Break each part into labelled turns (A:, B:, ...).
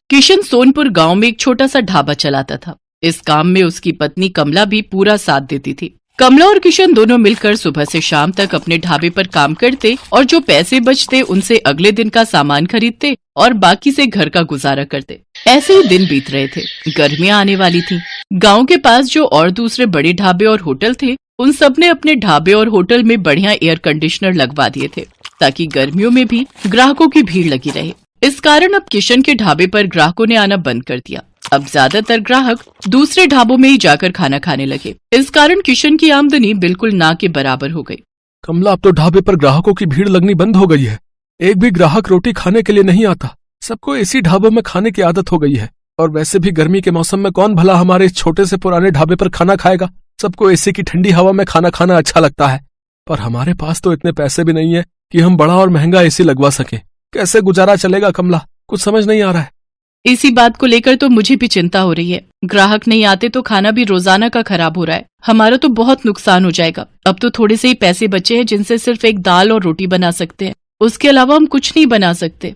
A: किशन सोनपुर गांव में एक छोटा सा ढाबा चलाता था। इस काम में उसकी पत्नी कमला भी पूरा साथ देती थी। कमला और किशन दोनों मिलकर सुबह से शाम तक अपने ढाबे पर काम करते और जो पैसे बचते उनसे अगले दिन का सामान खरीदते और बाकी से घर का गुजारा करते। ऐसे ही दिन बीत रहे थे। गर्मियां आने वाली थी। गांव के पास जो और दूसरे बड़े ढाबे और होटल थे, उन सब ने अपने ढाबे और होटल में बढ़िया एयर कंडीशनर लगवा दिए थे ताकि गर्मियों में भी ग्राहकों की भीड़ लगी रहे। इस कारण अब किशन के ढाबे पर ग्राहकों ने आना बंद कर दिया। अब ज्यादातर ग्राहक दूसरे ढाबों में ही जाकर खाना खाने लगे। इस कारण किशन की आमदनी बिल्कुल ना के बराबर हो गई।
B: कमला, अब तो ढाबे पर ग्राहकों की भीड़ लगनी बंद हो गई है। एक भी ग्राहक रोटी खाने के लिए नहीं आता। सबको इसी ढाबों में खाने की आदत हो गई है। और वैसे भी गर्मी के मौसम में कौन भला हमारे इस छोटे से पुराने ढाबे पर खाना खाएगा। सबको एसी की ठंडी हवा में खाना खाना अच्छा लगता है, पर हमारे पास तो इतने पैसे भी नहीं है कि हम बड़ा और महंगा एसी लगवा सकें। कैसे गुजारा चलेगा कमला, कुछ समझ नहीं आ रहा है।
A: इसी बात को लेकर तो मुझे भी चिंता हो रही है। ग्राहक नहीं आते तो खाना भी रोजाना का खराब हो रहा है। हमारा तो बहुत नुकसान हो जाएगा। अब तो थोड़े से ही पैसे बचे हैं जिनसे सिर्फ एक दाल और रोटी बना सकते हैं। उसके अलावा हम कुछ नहीं बना सकते।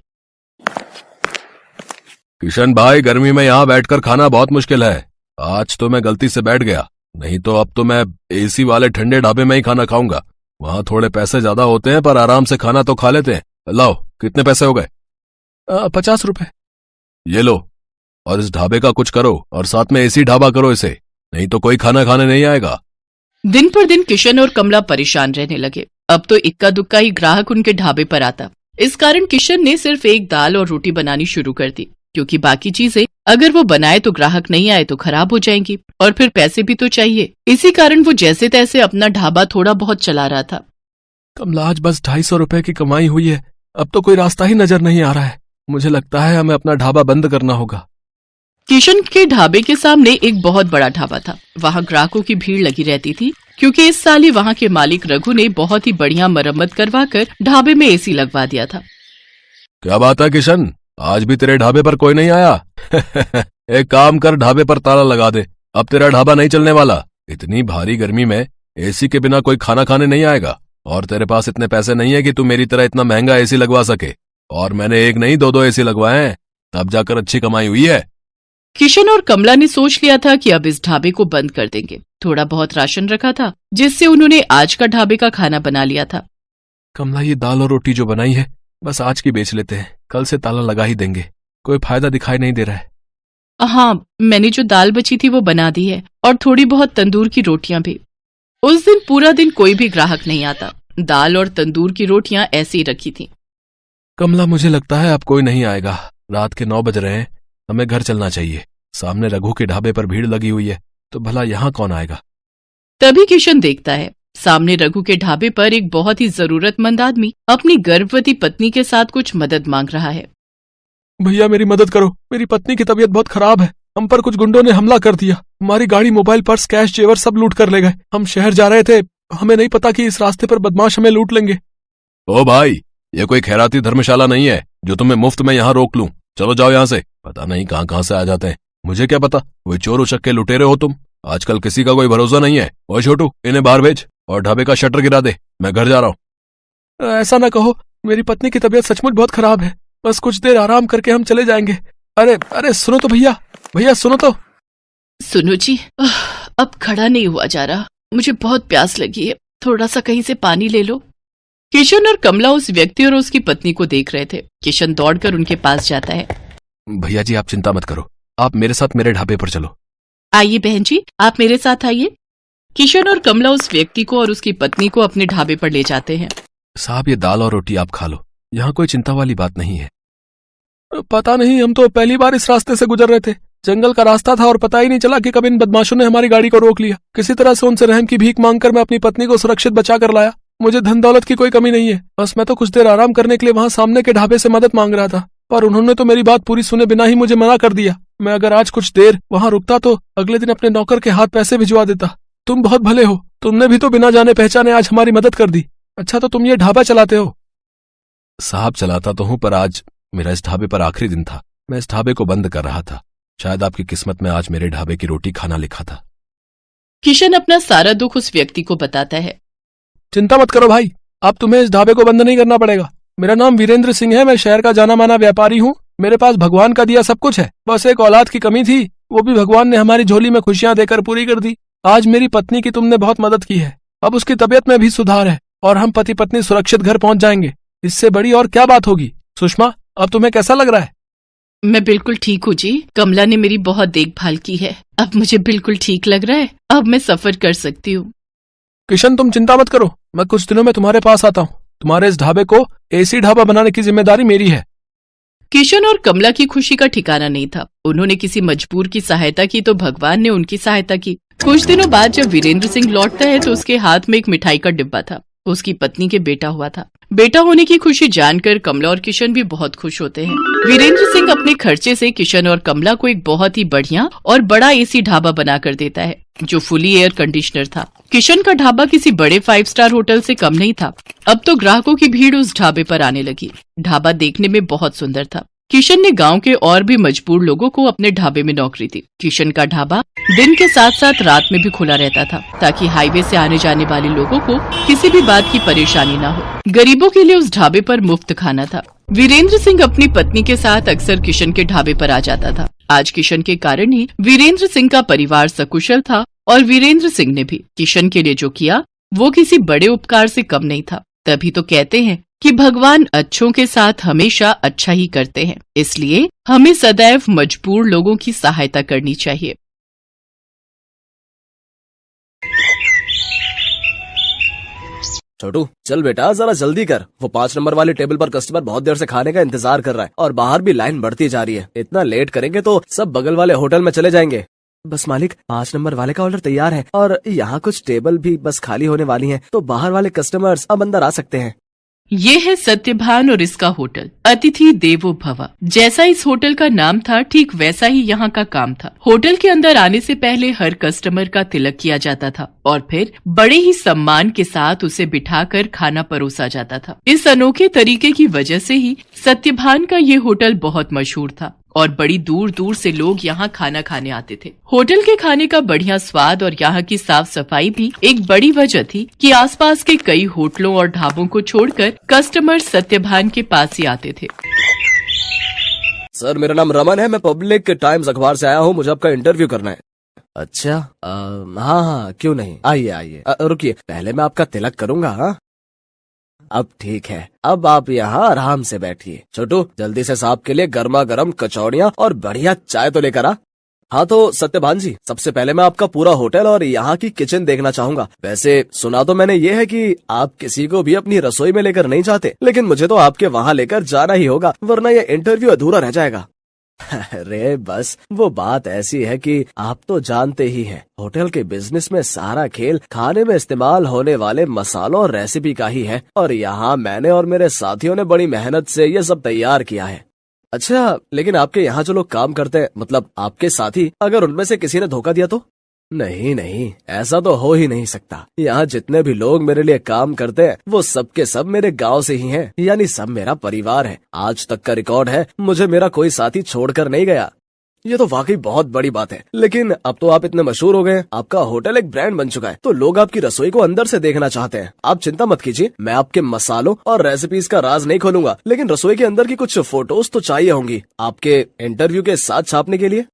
B: किशन भाई, गर्मी में यहाँ बैठकर खाना बहुत मुश्किल है। आज तो मैं गलती से बैठ गया, नहीं तो अब तो मैं एसी वाले ठंडे ढाबे में ही खाना खाऊंगा। वहाँ थोड़े पैसे ज्यादा होते हैं पर आराम से खाना तो खा लेते हैं। लाओ, कितने पैसे हो गए?
C: 50 रुपए।
B: ये लो, और इस ढाबे का कुछ करो और साथ में एसी ढाबा करो इसे, नहीं तो कोई खाना खाने नहीं आएगा।
A: दिन पर दिन किशन और कमला परेशान रहने लगे। अब तो इक्का दुक्का ही ग्राहक उनके ढाबे पर आता। इस कारण किशन ने सिर्फ एक दाल और रोटी बनानी शुरू कर दी, क्योंकि बाकी चीजें अगर वो बनाए तो ग्राहक नहीं आए तो खराब हो जाएंगी और फिर पैसे भी तो चाहिए। इसी कारण वो जैसे तैसे अपना ढाबा थोड़ा बहुत चला रहा था।
C: कमला, आज बस 250 रुपए की कमाई हुई है। अब तो कोई रास्ता ही नजर नहीं आ रहा है। मुझे लगता है हमें अपना ढाबा बंद करना होगा।
A: किशन के ढाबे के सामने एक बहुत बड़ा ढाबा था। वहाँ ग्राहकों की भीड़ लगी रहती थी, क्योंकि इस साल ही वहाँ के मालिक रघु ने बहुत ही बढ़िया मरम्मत करवाकर ढाबे में एसी लगवा दिया था।
B: क्या बात है किशन, आज भी तेरे ढाबे पर कोई नहीं आया? एक काम कर, ढाबे पर ताला लगा दे। अब तेरा ढाबा नहीं चलने वाला। इतनी भारी गर्मी में एसी के बिना कोई खाना खाने नहीं आएगा, और तेरे पास इतने पैसे नहीं है कि तू मेरी तरह इतना महंगा एसी लगवा सके। और मैंने एक नहीं दो एसी लगवाए हैं, तब जाकर अच्छी कमाई हुई है।
A: किशन और कमला ने सोच लिया था कि अब इस ढाबे को बंद कर देंगे। थोड़ा बहुत राशन रखा था, जिससे उन्होंने आज का ढाबे का खाना बना लिया था।
C: कमला, ये दाल और रोटी जो बनाई है बस आज की बेच लेते हैं, कल से ताला लगा ही देंगे। कोई फायदा दिखाई नहीं दे रहा है।
A: हाँ, मैंने जो दाल बची थी वो बना दी है, और थोड़ी बहुत तंदूर की रोटियां भी। उस दिन पूरा दिन कोई भी ग्राहक नहीं आता। दाल और तंदूर की रोटियां ऐसे ही रखी थी।
C: कमला, मुझे लगता है अब कोई नहीं आएगा। रात के 9 बज रहे हैं, हमें घर चलना चाहिए। सामने रघु के ढाबे पर भीड़ लगी हुई है, तो भला यहाँ कौन आएगा?
A: तभी किशन देखता है सामने रघु के ढाबे पर एक बहुत ही जरूरतमंद आदमी अपनी गर्भवती पत्नी के साथ कुछ मदद मांग रहा है।
C: भैया, मेरी मदद करो। मेरी पत्नी की तबीयत बहुत खराब है। हम पर कुछ गुंडों ने हमला कर दिया। हमारी गाड़ी, मोबाइल, पर्स, कैश, जेवर सब लूट कर ले गए। हम शहर जा रहे थे, हमें नहीं पता कि इस रास्ते पर बदमाश हमें लूट लेंगे।
B: ओ भाई, ये कोई खैराती धर्मशाला नहीं है जो तुम्हें मुफ्त में यहाँ रोक लूं। चलो जाओ यहाँ से। पता नहीं कहाँ से आ जाते हैं। मुझे क्या पता, कोई चोर उचक्के लुटेरे हो तुम। आजकल किसी का कोई भरोसा नहीं है। ओ छोटू, इन्हें बाहर भेज और ढाबे का शटर गिरा दे। मैं घर जा रहा हूँ।
C: ऐसा ना कहो, मेरी पत्नी की तबीयत सचमुच बहुत खराब है। बस कुछ देर आराम करके हम चले जाएंगे। अरे अरे, सुनो तो भैया, भैया सुनो तो।
A: सुनो जी, अब खड़ा नहीं हुआ जा रहा। मुझे बहुत प्यास लगी है, थोड़ा सा कहीं से पानी ले लो। किशन और कमला उस व्यक्ति और उसकी पत्नी को देख रहे थे। किशन दौड़कर उनके पास जाता है।
C: भैया जी, आप चिंता मत करो, आप मेरे साथ मेरे ढाबे पर चलो।
A: आइए बहन जी, आप मेरे साथ आइए। किशन और कमला उस व्यक्ति को और उसकी पत्नी को अपने ढाबे पर ले जाते हैं।
C: साहब, ये दाल और रोटी आप खा लो, यहाँ कोई चिंता वाली बात नहीं है। पता नहीं, हम तो पहली बार इस रास्ते से गुजर रहे थे। जंगल का रास्ता था और पता ही नहीं चला कि कब इन बदमाशों ने हमारी गाड़ी को रोक लिया। किसी तरह से उनसे रहम की भीख मांगकर मैं अपनी पत्नी को सुरक्षित बचा कर लाया। मुझे धन दौलत की कोई कमी नहीं है। बस मैं तो कुछ देर आराम करने के लिए वहाँ सामने के ढाबे से मदद मांग रहा था, पर उन्होंने तो मेरी बात पूरी सुने बिना ही मुझे मना कर दिया। मैं अगर आज कुछ देर वहाँ रुकता तो अगले दिन अपने नौकर के हाथ पैसे भिजवा देता। तुम बहुत भले हो, तुमने भी तो बिना जाने पहचाने आज हमारी मदद कर दी। अच्छा, तो तुम ये ढाबा चलाते हो?
B: साहब, चलाता तो हूँ, पर आज मेरा इस ढाबे पर आखिरी दिन था। मैं इस ढाबे को बंद कर रहा था। शायद आपकी किस्मत में आज मेरे ढाबे की रोटी खाना लिखा था।
A: किशन अपना सारा दुख उस व्यक्ति को बताता है।
C: चिंता मत करो भाई, अब तुम्हें इस ढाबे को बंद नहीं करना पड़ेगा। मेरा नाम वीरेंद्र सिंह है, मैं शहर का जाना माना व्यापारी हूँ।
B: मेरे पास भगवान का दिया सब कुछ है, बस एक औलाद की कमी थी, वो भी भगवान ने हमारी झोली में खुशियां देकर पूरी कर दी। आज मेरी पत्नी की तुमने बहुत मदद की है, अब उसकी तबीयत में भी सुधार है और हम पति पत्नी सुरक्षित घर पहुंच जाएंगे। इससे बड़ी और क्या बात होगी। सुषमा, अब तुम्हें कैसा लग रहा है?
A: मैं बिल्कुल ठीक हूँ जी। कमला ने मेरी बहुत देखभाल की है, अब मुझे बिल्कुल ठीक लग रहा है। अब मैं सफर कर सकती हूँ।
B: किशन, तुम चिंता मत करो, मैं कुछ दिनों में तुम्हारे पास आता हूँ। तुम्हारे इस ढाबे को एसी ढाबा बनाने की जिम्मेदारी मेरी है।
A: किशन और कमला की खुशी का ठिकाना नहीं था। उन्होंने किसी मजबूर की सहायता की तो भगवान ने उनकी सहायता की। कुछ दिनों बाद जब वीरेंद्र सिंह लौटता है तो उसके हाथ में एक मिठाई का डिब्बा था। उसकी पत्नी के बेटा हुआ था। बेटा होने की खुशी जानकर कमला और किशन भी बहुत खुश होते हैं। वीरेंद्र सिंह अपने खर्चे से किशन और कमला को एक बहुत ही बढ़िया और बड़ा एसी ढाबा बना कर देता है, जो फुली एयर कंडीशनर था। किशन का ढाबा किसी बड़े 5 स्टार होटल से कम नहीं था। अब तो ग्राहकों की भीड़ उस ढाबे पर आने लगी। ढाबा देखने में बहुत सुंदर था। किशन ने गांव के और भी मजबूर लोगों को अपने ढाबे में नौकरी दी। किशन का ढाबा दिन के साथ साथ रात में भी खुला रहता था, ताकि हाईवे से आने जाने वाले लोगों को किसी भी बात की परेशानी न हो। गरीबों के लिए उस ढाबे पर मुफ्त खाना था। वीरेंद्र सिंह अपनी पत्नी के साथ अक्सर किशन के ढाबे पर आ जाता था। आज किशन के कारण ही वीरेंद्र सिंह का परिवार सकुशल था और वीरेंद्र सिंह ने भी किशन के लिए जो किया वो किसी बड़े उपकार से कम नहीं था। तभी तो कहते हैं कि भगवान अच्छों के साथ हमेशा अच्छा ही करते हैं, इसलिए हमें सदैव मजबूर लोगों की सहायता करनी चाहिए।
D: छोटू, चल बेटा जरा जल्दी कर। वो 5 नंबर वाले टेबल पर कस्टमर बहुत देर से खाने का इंतजार कर रहा है और बाहर भी लाइन बढ़ती जा रही है। इतना लेट करेंगे तो सब बगल वाले होटल में चले जाएंगे। बस मालिक, 5 नंबर वाले का ऑर्डर तैयार है और यहाँ कुछ टेबल भी बस खाली होने वाली हैं, तो बाहर वाले कस्टमर्स अब अंदर आ सकते हैं।
A: ये है सत्यभान और इसका होटल अतिथि देवो भव। जैसा इस होटल का नाम था, ठीक वैसा ही यहाँ का काम था। होटल के अंदर आने से पहले हर कस्टमर का तिलक किया जाता था और फिर बड़े ही सम्मान के साथ उसे बिठाकर खाना परोसा जाता था। इस अनोखे तरीके की वजह से ही सत्यभान का ये होटल बहुत मशहूर था और बड़ी दूर दूर से लोग यहाँ खाना खाने आते थे। होटल के खाने का बढ़िया स्वाद और यहाँ की साफ सफाई भी एक बड़ी वजह थी कि आसपास के कई होटलों और ढाबों को छोड़कर कस्टमर सत्यभान के पास ही आते थे।
D: सर, मेरा नाम रमन है, मैं पब्लिक टाइम्स अखबार से आया हूँ, मुझे आपका इंटरव्यू करना है। अच्छा, हाँ, क्यों नहीं, आइए आइए। रुकिए, पहले मैं आपका तिलक करूँगा। हाँ, अब ठीक है, अब आप यहाँ आराम से बैठिए। छोटू, जल्दी से साहब के लिए गर्मा गर्म कचौड़ियाँ और बढ़िया चाय तो लेकर आ। हाँ तो सत्यभान जी, सबसे पहले मैं आपका पूरा होटल और यहाँ की किचन देखना चाहूंगा। वैसे सुना तो मैंने ये है कि आप किसी को भी अपनी रसोई में लेकर नहीं जाते, लेकिन मुझे तो आपके वहाँ लेकर जाना ही होगा, वरना ये इंटरव्यू अधूरा रह जाएगा। अरे बस वो बात ऐसी है कि आप तो जानते ही हैं, होटल के बिजनेस में सारा खेल खाने में इस्तेमाल होने वाले मसालों और रेसिपी का ही है और यहाँ मैंने और मेरे साथियों ने बड़ी मेहनत से ये सब तैयार किया है। अच्छा, लेकिन आपके यहाँ जो लोग काम करते हैं, मतलब आपके साथी, अगर उनमें से किसी ने धोखा दिया तो? नहीं नहीं, ऐसा तो हो ही नहीं सकता। यहाँ जितने भी लोग मेरे लिए काम करते हैं वो सब के सब मेरे गांव से ही हैं, यानी सब मेरा परिवार है। आज तक का रिकॉर्ड है, मुझे मेरा कोई साथी छोड़कर नहीं गया। ये तो वाकई बहुत बड़ी बात है। लेकिन अब तो आप इतने मशहूर हो गए, आपका होटल एक ब्रांड बन चुका है, तो लोग आपकी रसोई को अंदर से देखना चाहते हैं। आप चिंता मत कीजिए, मैं आपके मसालों और रेसिपीज का राज नहीं खोलूंगा, लेकिन रसोई के अंदर की कुछ फोटोज तो चाहिए होंगी आपके इंटरव्यू के साथ छापने के लिए।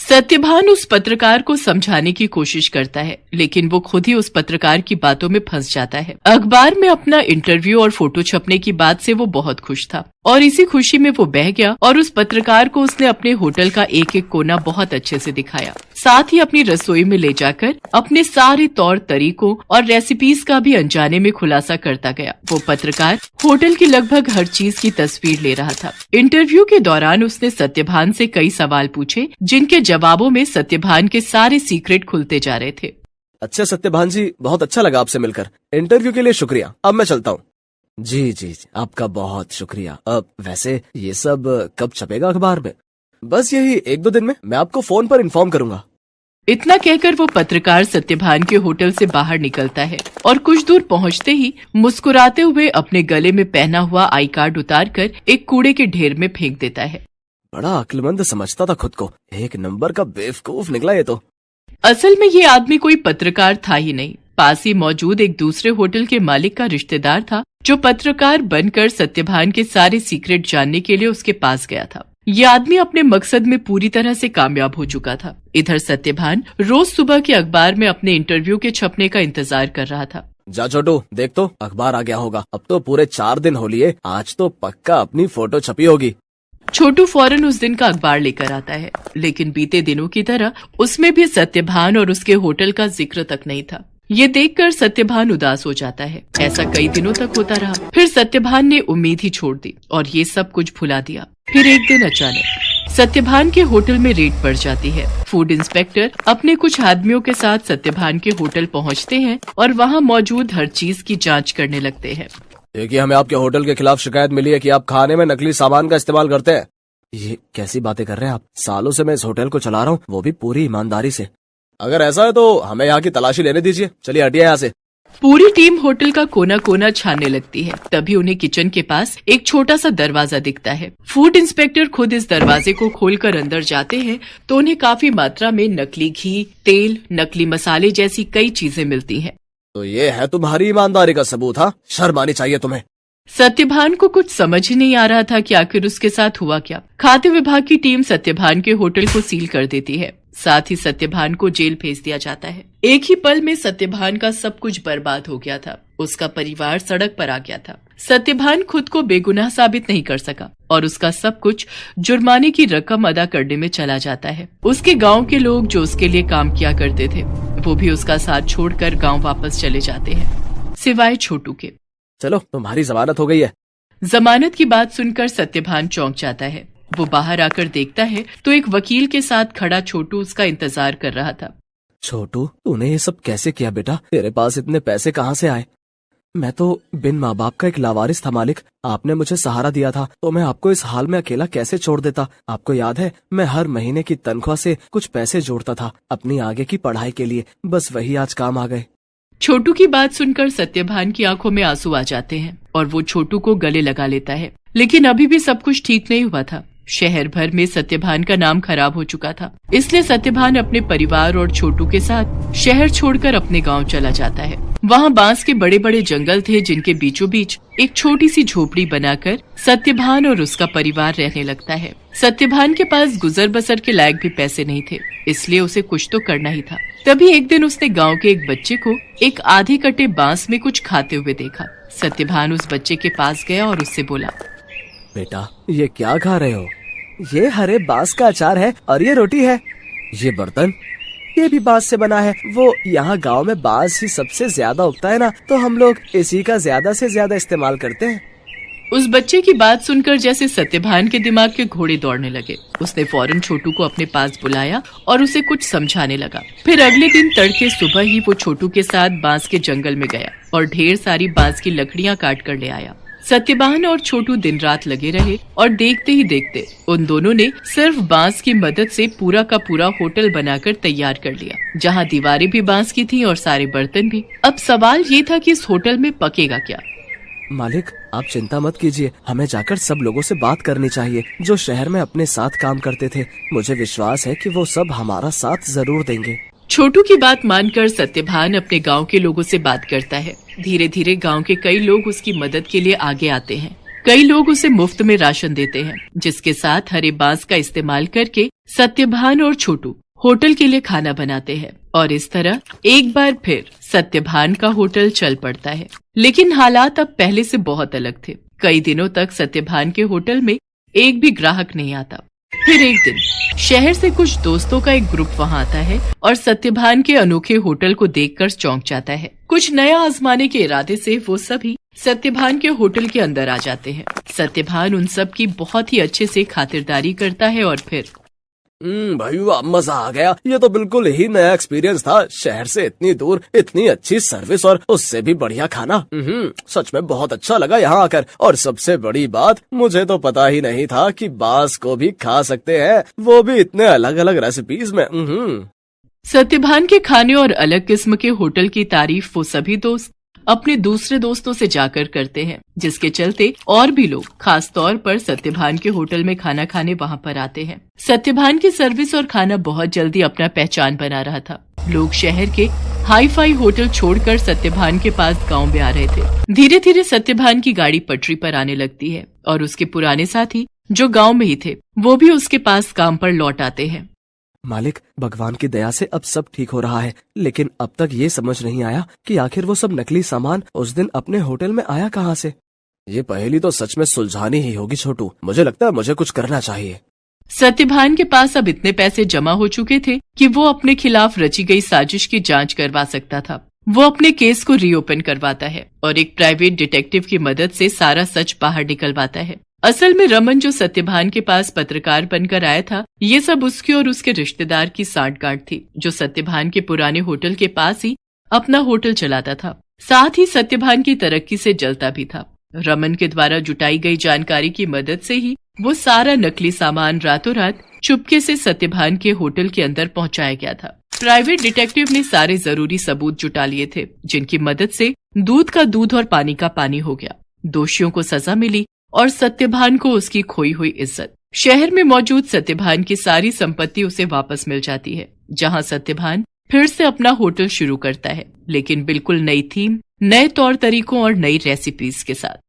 A: सत्यभान उस पत्रकार को समझाने की कोशिश करता है, लेकिन वो खुद ही उस पत्रकार की बातों में फंस जाता है। अखबार में अपना इंटरव्यू और फोटो छपने की बात से वो बहुत खुश था और इसी खुशी में वो बह गया और उस पत्रकार को उसने अपने होटल का एक एक कोना बहुत अच्छे से दिखाया। साथ ही अपनी रसोई में ले जाकर अपने सारे तौर तरीकों और रेसिपीज का भी अनजाने में खुलासा करता गया। वो पत्रकार होटल की लगभग हर चीज की तस्वीर ले रहा था। इंटरव्यू के दौरान उसने सत्यभान से कई सवाल पूछे, जिनके जवाबों में सत्यभान के सारे सीक्रेट खुलते जा रहे थे।
D: अच्छा सत्यभान जी, बहुत अच्छा लगा आपसे मिलकर। इंटरव्यू के लिए शुक्रिया, अब मैं चलता हूँ। जी, आपका बहुत शुक्रिया। अब वैसे ये सब कब छपेगा अखबार में? बस यही 1-2 दिन में, मैं आपको फोन पर इन्फॉर्म करूंगा।
A: इतना कहकर वो पत्रकार सत्यभान के होटल से बाहर निकलता है और कुछ दूर पहुंचते ही मुस्कुराते हुए अपने गले में पहना हुआ आई कार्ड उतारकर एक कूड़े के ढेर में फेंक देता है।
D: बड़ा अक्लमंद समझता था खुद को, एक नंबर का बेवकूफ निकला ये तो।
A: असल में ये आदमी कोई पत्रकार था ही नहीं, पास ही मौजूद एक दूसरे होटल के मालिक का रिश्तेदार था, जो पत्रकार बनकर सत्यभान के सारे सीक्रेट जानने के लिए उसके पास गया था। ये आदमी अपने मकसद में पूरी तरह से कामयाब हो चुका था। इधर सत्यभान रोज सुबह के अखबार में अपने इंटरव्यू के छपने का इंतजार कर रहा था।
D: जा छोटू, देख तो अखबार आ गया होगा। अब तो पूरे 4 दिन हो लिए, आज तो पक्का अपनी फोटो छपी होगी।
A: छोटू फौरन उस दिन का अखबार लेकर आता है, लेकिन बीते दिनों की तरह उसमें भी सत्यभान और उसके होटल का जिक्र तक नहीं था। ये देखकर सत्यभान उदास हो जाता है। ऐसा कई दिनों तक होता रहा। फिर सत्यभान ने उम्मीद ही छोड़ दी और ये सब कुछ भुला दिया। फिर एक दिन अचानक सत्यभान के होटल में रेड पड़ जाती है। फूड इंस्पेक्टर अपने कुछ आदमियों के साथ सत्यभान के होटल पहुंचते हैं और वहां मौजूद हर चीज की जांच करने लगते हैं।
D: देखिए, हमें आपके होटल के खिलाफ शिकायत मिली है कि आप खाने में नकली सामान का इस्तेमाल करते हैं। ये कैसी बातें कर रहे हैं आप? सालों से मैं इस होटल को चला रहा हूँ, वो भी पूरी ईमानदारी से। अगर ऐसा है तो हमें यहाँ की तलाशी लेने दीजिए। चलिए हटिए यहाँ से।
A: पूरी टीम होटल का कोना कोना छानने लगती है। तभी उन्हें किचन के पास एक छोटा सा दरवाजा दिखता है। फूड इंस्पेक्टर खुद इस दरवाजे को खोलकर अंदर जाते हैं तो उन्हें काफी मात्रा में नकली घी, तेल, नकली मसाले जैसी कई चीजें मिलती हैं।
D: तो ये है तुम्हारी ईमानदारी का सबूत? हाँ, शर्म आनी चाहिए तुम्हें।
A: सत्यभान को कुछ समझ ही नहीं आ रहा था कि आखिर उसके साथ हुआ क्या। खाद्य विभाग की टीम सत्यभान के होटल को सील कर देती है। साथ ही सत्यभान को जेल भेज दिया जाता है। एक ही पल में सत्यभान का सब कुछ बर्बाद हो गया था। उसका परिवार सड़क पर आ गया था। सत्यभान खुद को बेगुनाह साबित नहीं कर सका और उसका सब कुछ जुर्माने की रकम अदा करने में चला जाता है। उसके गांव के लोग जो उसके लिए काम किया करते थे वो भी उसका साथ छोड़कर गांव वापस चले जाते हैं, सिवाय छोटू के।
D: चलो, तुम्हारी जमानत हो गई है।
A: जमानत की बात सुनकर सत्यभान चौंक जाता है। वो बाहर आकर देखता है तो एक वकील के साथ खड़ा छोटू उसका इंतजार कर रहा था।
D: छोटू, तूने ये सब कैसे किया बेटा? तेरे पास इतने पैसे कहाँ से आए? मैं तो बिन माँ बाप का एक लावारिस था मालिक। आपने मुझे सहारा दिया था तो मैं आपको इस हाल में अकेला कैसे छोड़ देता? आपको याद है, मैं हर महीने की तनख्वाह से कुछ पैसे जोड़ता था अपनी आगे की पढ़ाई के लिए। बस वही आज काम आ गए।
A: छोटू की बात सुनकर सत्यभान की आंखों में आंसू आ जाते हैं और वो छोटू को गले लगा लेता है। लेकिन अभी भी सब कुछ ठीक नहीं हुआ था। शहर भर में सत्यभान का नाम खराब हो चुका था। इसलिए सत्यभान अपने परिवार और छोटू के साथ शहर छोड़कर अपने गांव चला जाता है। वहां बांस के बड़े बड़े जंगल थे जिनके बीचों बीच एक छोटी सी झोपड़ी बनाकर सत्यभान और उसका परिवार रहने लगता है। सत्यभान के पास गुजर बसर के लायक भी पैसे नहीं थे, इसलिए उसे कुछ तो करना ही था। तभी एक दिन उसने गांव के एक बच्चे को एक आधे कटे बांस में कुछ खाते हुए देखा। सत्यभान उस बच्चे के पास गया और उससे बोला,
D: बेटा, ये क्या खा रहे हो? ये हरे बांस का अचार है और ये रोटी है। ये बर्तन, ये भी बांस से बना है। वो यहाँ गांव में बांस ही सबसे ज्यादा उगता है ना, तो हम लोग इसी का ज्यादा से ज्यादा इस्तेमाल करते हैं।
A: उस बच्चे की बात सुनकर जैसे सत्यभान के दिमाग के घोड़े दौड़ने लगे। उसने फौरन छोटू को अपने पास बुलाया और उसे कुछ समझाने लगा। फिर अगले दिन तड़के सुबह ही वो छोटू के साथ बांस के जंगल में गया और ढेर सारी बांस की लकड़ियां काट कर ले आया। सत्यभान और छोटू दिन रात लगे रहे और देखते ही देखते उन दोनों ने सिर्फ बांस की मदद से पूरा का पूरा होटल बनाकर तैयार कर लिया, जहां दीवारें भी बांस की थीं और सारे बर्तन भी। अब सवाल ये था कि इस होटल में पकेगा क्या?
D: मालिक, आप चिंता मत कीजिए, हमें जाकर सब लोगों से बात करनी चाहिए जो शहर में अपने साथ काम करते थे। मुझे विश्वास है कि वो सब हमारा साथ जरूर देंगे।
A: छोटू की बात मानकर सत्यभान अपने गांव के लोगों से बात करता है। धीरे धीरे गांव के कई लोग उसकी मदद के लिए आगे आते हैं। कई लोग उसे मुफ्त में राशन देते हैं, जिसके साथ हरे बांस का इस्तेमाल करके सत्यभान और छोटू होटल के लिए खाना बनाते हैं। और इस तरह एक बार फिर सत्यभान का होटल चल पड़ता है। लेकिन हालात अब पहले से बहुत अलग थे। कई दिनों तक सत्यभान के होटल में एक भी ग्राहक नहीं आता। फिर एक दिन शहर से कुछ दोस्तों का एक ग्रुप वहां आता है और सत्यभान के अनोखे होटल को देखकर चौंक जाता है। कुछ नया आजमाने के इरादे से वो सभी सत्यभान के होटल के अंदर आ जाते हैं। सत्यभान उन सब की बहुत ही अच्छे से खातिरदारी करता है और फिर
D: भाई वाह, मजा आ गया। ये तो बिल्कुल ही नया एक्सपीरियंस था। शहर से इतनी दूर इतनी अच्छी सर्विस और उससे भी बढ़िया खाना। सच में बहुत अच्छा लगा यहाँ आकर। और सबसे बड़ी बात, मुझे तो पता ही नहीं था कि बांस को भी खा सकते हैं, वो भी इतने अलग अलग रेसिपीज में।
A: सत्यभान के खाने और अलग किस्म के होटल की तारीफ वो सभी दोस्त अपने दूसरे दोस्तों से जाकर करते हैं, जिसके चलते और भी लोग खास तौर पर सत्यभान के होटल में खाना खाने वहां पर आते हैं। सत्यभान की सर्विस और खाना बहुत जल्दी अपना पहचान बना रहा था। लोग शहर के हाई फाई होटल छोड़कर सत्यभान के पास गांव में आ रहे थे। धीरे धीरे सत्यभान की गाड़ी पटरी पर आने लगती है और उसके पुराने साथी जो गांव में ही थे, वो भी उसके पास काम पर लौट आते हैं।
D: मालिक, भगवान की दया से अब सब ठीक हो रहा है, लेकिन अब तक ये समझ नहीं आया कि आखिर वो सब नकली सामान उस दिन अपने होटल में आया कहाँ से। ये पहेली तो सच में सुलझानी ही होगी छोटू। मुझे लगता है मुझे कुछ करना चाहिए।
A: सत्यभान के पास अब इतने पैसे जमा हो चुके थे कि वो अपने खिलाफ रची गई साजिश की जांच करवा सकता था। वो अपने केस को रीओपन करवाता है और एक प्राइवेट डिटेक्टिव की मदद से सारा सच बाहर निकलवाता है। असल में रमन जो सत्यभान के पास पत्रकार बनकर आया था, ये सब उसके और उसके रिश्तेदार की सांठगांठ थी, जो सत्यभान के पुराने होटल के पास ही अपना होटल चलाता था। साथ ही सत्यभान की तरक्की से जलता भी था। रमन के द्वारा जुटाई गई जानकारी की मदद से ही वो सारा नकली सामान रातों रात चुपके से सत्यभान के होटल के अंदर पहुंचाया गया था। प्राइवेट डिटेक्टिव ने सारे जरूरी सबूत जुटा लिए थे, जिनकी मदद से दूध का दूध और पानी का पानी हो गया। दोषियों को सजा मिली और सत्यभान को उसकी खोई हुई इज्जत। शहर में मौजूद सत्यभान की सारी संपत्ति उसे वापस मिल जाती है, जहां सत्यभान फिर से अपना होटल शुरू करता है, लेकिन बिल्कुल नई थीम, नए तौर तरीकों और नई रेसिपीज के साथ।